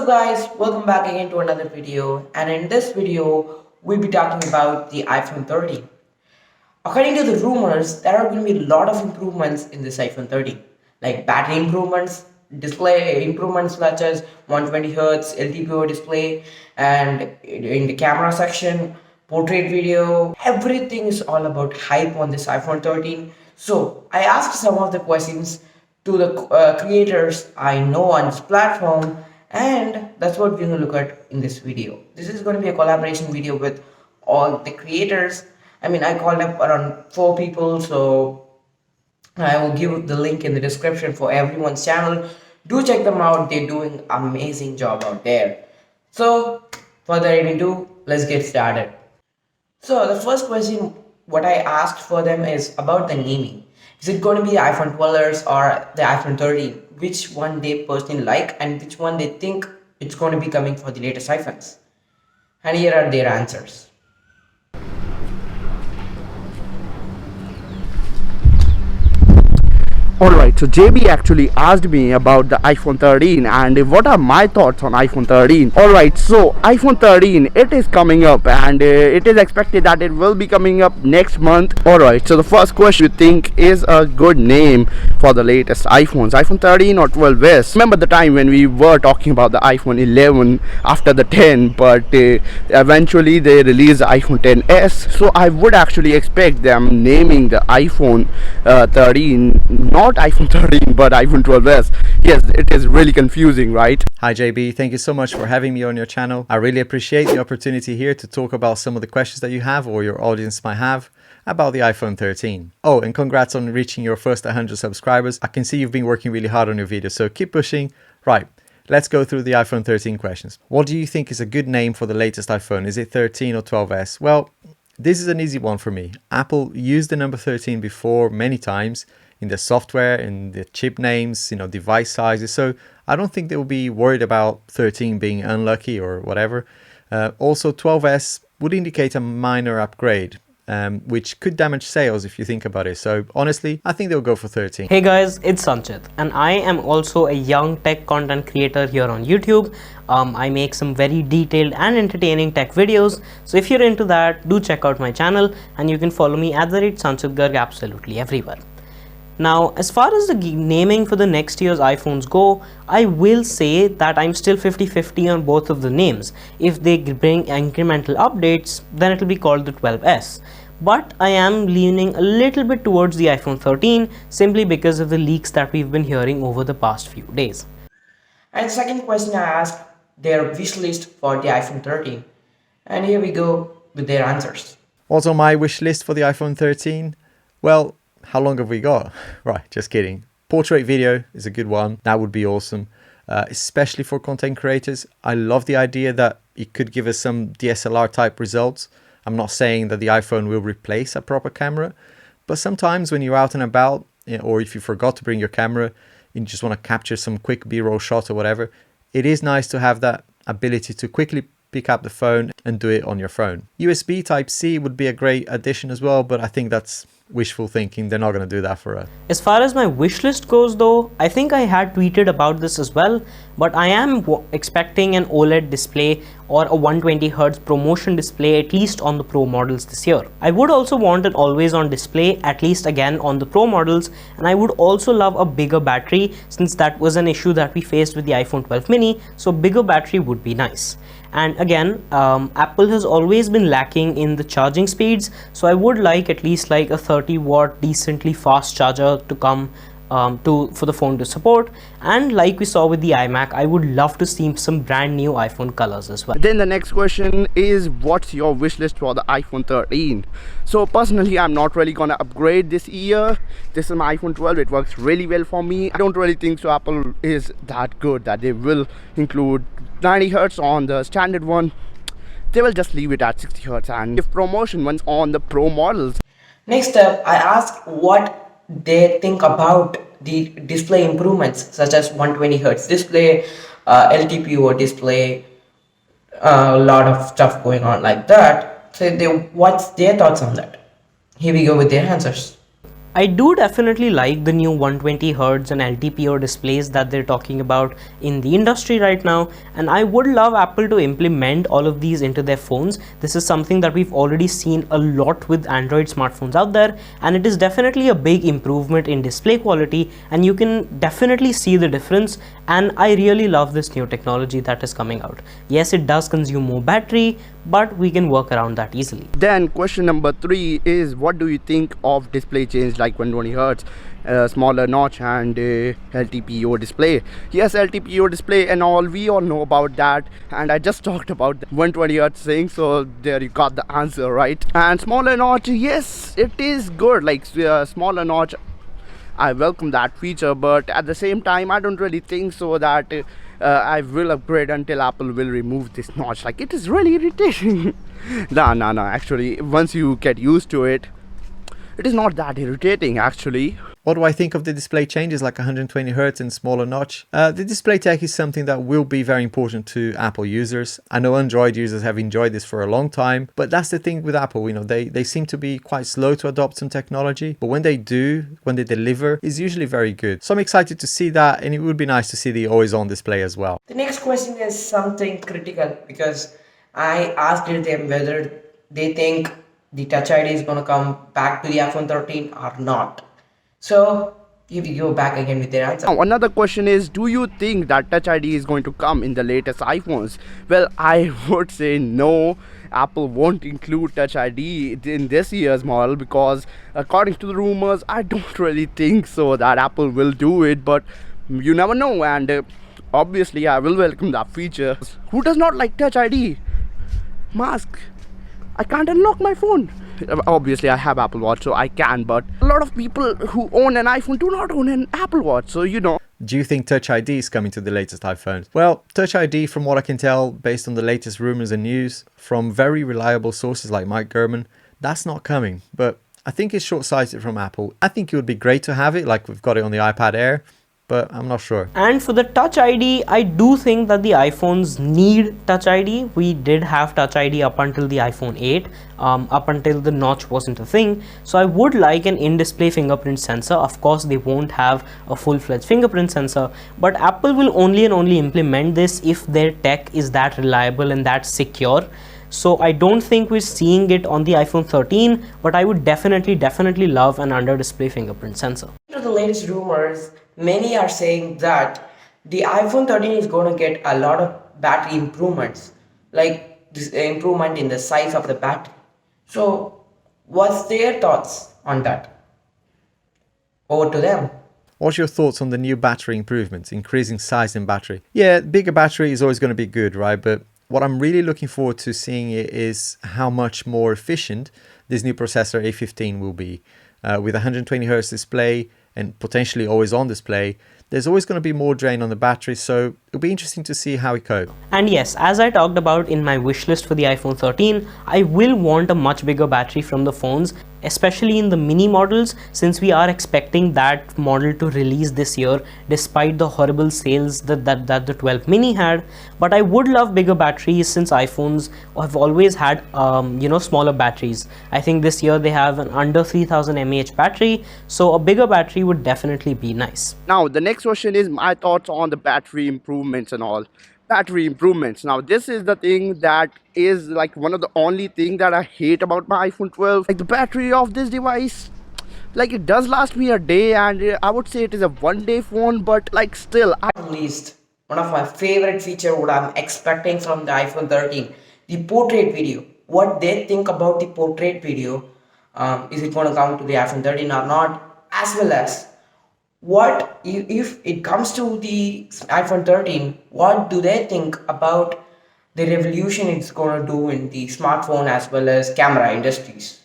up guys, welcome back again to another video, and in this video we'll be talking about the iPhone 13. According to the rumors, there are going to be a lot of improvements in this iPhone 13, like battery improvements, display improvements such as 120Hz ltpo display, and in the camera section, portrait video. Everything is all about hype on this iPhone 13. So I asked some of the questions to the creators I know on this platform, and that's what we're going to look at in this video. This is going to be a collaboration video with all the creators. I mean, I called up around 4 people, so I will give the link in the description for everyone's channel. Do check them out, they're doing amazing job out there. So further ado, let's get started. So the first question what I asked for them is about the naming. Is it going to be iPhone 12s or the iPhone 13? Which one they personally like and which one they think it's going to be coming for the latest iPhones? And here are their answers. Alright, so JB actually asked me about the iPhone 13 and what are my thoughts on iPhone 13. Alright, so iPhone 13, it is coming up and it is expected that it will be coming up next month. Alright, so the first question you think is a good name for the latest iPhones, iPhone 13 or 12s? Remember the time when we were talking about the iPhone 11 after the 10, but eventually they released the iPhone 10s. So I would actually expect them naming the iPhone 13 not iPhone 13 but iPhone 12s. Yes, it is really confusing, right? Hi JB, thank you so much for having me on your channel. I really appreciate the opportunity here to talk about some of the questions that you have or your audience might have about the iPhone 13. Oh, and congrats on reaching your first 100 subscribers. I can see you've been working really hard on your video, so keep pushing. Right, let's go through the iPhone 13 questions. What do you think is a good name for the latest iPhone? Is it 13 or 12s? Well, this is an easy one for me. Apple used the number 13 before many times in the software, in the chip names, device sizes. So I don't think they will be worried about 13 being unlucky or whatever. Also, 12s would indicate a minor upgrade, which could damage sales if you think about it. So honestly, I think they'll go for 13. Hey guys, it's Sanchit and I am also a young tech content creator here on YouTube. I make some very detailed and entertaining tech videos. So if you're into that, do check out my channel and you can follow me at @Sanchit Garg absolutely everywhere. Now, as far as the naming for the next year's iPhones go, I will say that I'm still 50-50 on both of the names. If they bring incremental updates, then it will be called the 12s. But I am leaning a little bit towards the iPhone 13 simply because of the leaks that we've been hearing over the past few days. And the second question I asked their wish list for the iPhone 13. And here we go with their answers. What's on my wish list for the iPhone 13? Well, how long have we got? Right, just kidding. Portrait video is a good one. That would be awesome, especially for content creators. I love the idea that it could give us some DSLR type results. I'm not saying that the iPhone will replace a proper camera, but sometimes when you're out and about, or if you forgot to bring your camera and you just want to capture some quick B-roll shot or whatever, it is nice to have that ability to quickly pick up the phone and do it on your phone. USB Type-C would be a great addition as well, but I think that's wishful thinking. They're not going to do that for us. As far as my wish list goes though, I think I had tweeted about this as well, but I am expecting an OLED display or a 120Hz promotion display at least on the Pro models this year. I would also want an always on display at least again on the Pro models, and I would also love a bigger battery since that was an issue that we faced with the iPhone 12 mini, so bigger battery would be nice. And again, Apple has always been lacking in the charging speeds, so I would like at least like a 30-watt decently fast charger to come for the phone to support. And like we saw with the iMac, I would love to see some brand new iPhone colors as well. Then the next question is, what's your wish list for the iPhone 13? So personally, I'm not really gonna upgrade this year. This is my iPhone 12. It works really well for me. I don't really think so Apple is that good that they will include 90Hz on the standard one. They will just leave it at 60Hz and give promotion ones on the Pro models. Next up, I asked what they think about the display improvements such as 120Hz display, ltpo display, a lot of stuff going on like that. So what's their thoughts on that? Here we go with their answers. I do definitely like the new 120 Hz and LTPO displays that they're talking about in the industry right now, and I would love Apple to implement all of these into their phones. This is something that we've already seen a lot with Android smartphones out there, and it is definitely a big improvement in display quality, and you can definitely see the difference, and I really love this new technology that is coming out. Yes, it does consume more battery, but we can work around that easily. Then question number 3 is, what do you think of display change like 120 Hz, smaller notch and LTPO display? Yes, LTPO display and all, we all know about that, and I just talked about the 120 Hz thing, so there you got the answer, right? And smaller notch, yes, it is good. Like smaller notch, I welcome that feature, but at the same time I don't really think so that I will upgrade until Apple will remove this notch. Like, it is really irritating. Nah, actually once you get used to it, it is not that irritating actually. What do I think of the display changes like 120 Hz and smaller notch? The display tech is something that will be very important to Apple users. I know Android users have enjoyed this for a long time, but that's the thing with Apple, you know, they seem to be quite slow to adopt some technology, but when they do, when they deliver, it's usually very good. So I'm excited to see that, and it would be nice to see the always on display as well. The next question is something critical because I asked them whether they think the Touch ID is going to come back to the iPhone 13 or not. So here we go back again with their answer. Now another question is, do you think that Touch ID is going to come in the latest iPhones? Well, I would say no. Apple won't include Touch ID in this year's model because according to the rumors, I don't really think so that Apple will do it, but you never know, and obviously I will welcome that feature. Who does not like Touch ID? Mask. I can't unlock my phone. Obviously I have Apple Watch, so I can, but a lot of people who own an iPhone do not own an Apple Watch, so you know. Do you think Touch ID is coming to the latest iPhones? Well, Touch ID, from what I can tell, based on the latest rumors and news from very reliable sources like Mike Gurman, that's not coming. But I think it's short-sighted from Apple. I think it would be great to have it, like we've got it on the iPad Air, but I'm not sure. And for the Touch ID, I do think that the iPhones need Touch ID. We did have Touch ID up until the iPhone 8, up until the notch wasn't a thing. So I would like an in-display fingerprint sensor. Of course, they won't have a full-fledged fingerprint sensor, but Apple will only and only implement this if their tech is that reliable and that secure. So I don't think we're seeing it on the iPhone 13, but I would definitely love an under-display fingerprint sensor. To the latest rumors, many are saying that the iPhone 13 is going to get a lot of battery improvements, like this improvement in the size of the battery. So what's their thoughts on that? Over to them. What's your thoughts on the new battery improvements, increasing size in battery? Yeah, bigger battery is always going to be good, right? But what I'm really looking forward to seeing is how much more efficient this new processor A15 will be. With 120 Hz display and potentially always on display, there's always going to be more drain on the battery, so it'll be interesting to see how it copes. And yes, as I talked about in my wish list for the iPhone 13, I will want a much bigger battery from the phones, especially in the mini models, since we are expecting that model to release this year despite the horrible sales that the 12 mini had. But I would love bigger batteries since iPhones have always had smaller batteries. I think this year they have an under 3000 mAh battery, so a bigger battery would definitely be nice. Now the next question is my thoughts on the battery improvements and all. Battery improvements. Now this is the thing that is like one of the only thing that I hate about my iPhone 12. Like the battery of this device, like it does last me a day, and I would say it is a one-day phone, but like still At least one of my favorite feature what I'm expecting from the iPhone 13, the portrait video. What they think about the portrait video, is it going to come to the iPhone 13 or not, as well as what if it comes to the iPhone 13, what do they think about the revolution it's going to do in the smartphone as well as camera industries?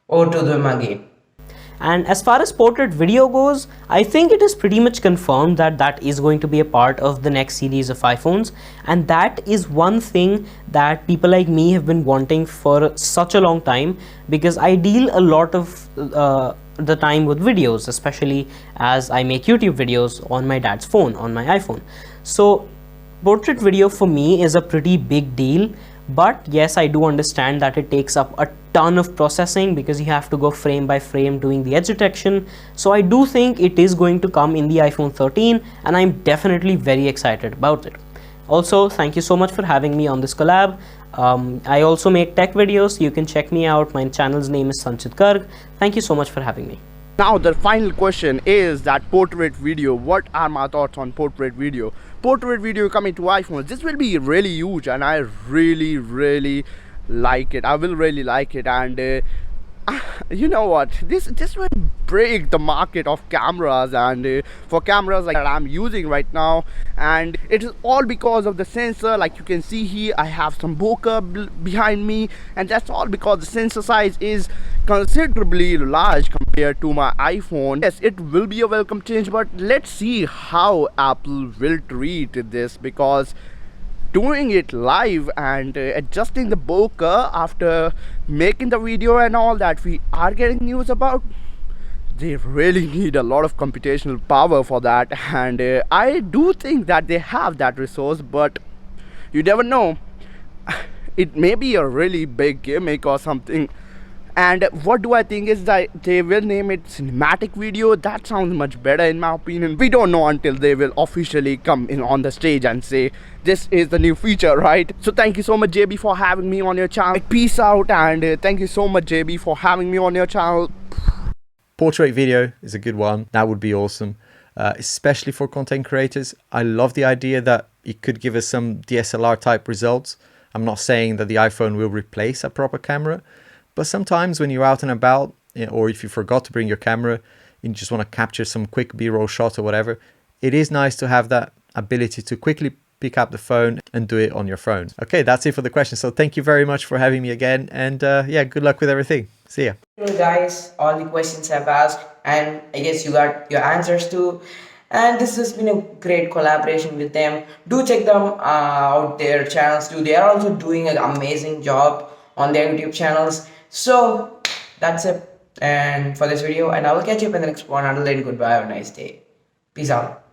Over to them again. And as far as portrait video goes, I think it is pretty much confirmed that that is going to be a part of the next series of iPhones, and that is one thing that people like me have been wanting for such a long time, because I deal a lot of the time with videos, especially as I make YouTube videos on my dad's phone, on my iPhone. So portrait video for me is a pretty big deal, but yes, I do understand that it takes up a ton of processing because you have to go frame by frame doing the edge detection. So I do think it is going to come in the iPhone 13, and I'm definitely very excited about it. Also, thank you so much for having me on this collab. I also make tech videos. You can check me out. My channel's name is Sanchit Garg. Thank you so much for having me. Now the final question is that portrait video. What are my thoughts on portrait video? Portrait video coming to iPhone. This will be really huge, and I really like it. I will really like it, and you know what, this will break the market of cameras, and for cameras like that I'm using right now, and it is all because of the sensor. Like you can see here, I have some bokeh behind me, and that's all because the sensor size is considerably large compared to my iPhone. Yes, it will be a welcome change, but let's see how Apple will treat this, because doing it live and adjusting the bokeh after making the video and all that we are getting news about, they really need a lot of computational power for that, and I do think that they have that resource, but you never know. It may be a really big gimmick or something. And what do I think is that they will name it cinematic video. That sounds much better in my opinion. We don't know until they will officially come in on the stage and say this is the new feature, right? So thank you so much, JB, for having me on your channel. Peace out, and thank you so much, JB, for having me on your channel. Portrait video is a good one. That would be awesome, especially for content creators. I love the idea that it could give us some DSLR type results. I'm not saying that the iPhone will replace a proper camera, but sometimes when you're out and about, or if you forgot to bring your camera and you just want to capture some quick B-roll shot or whatever, it is nice to have that ability to quickly pick up the phone and do it on your phone. Okay, that's it for the question. So thank you very much for having me again, and yeah, good luck with everything. See ya. Guys, all the questions I've asked, and I guess you got your answers too. And this has been a great collaboration with them. Do check them out, their channels too. They are also doing an amazing job on their YouTube channels. So that's it and for this video, and I will catch you up in the next one. Until then, goodbye, have a nice day. Peace out.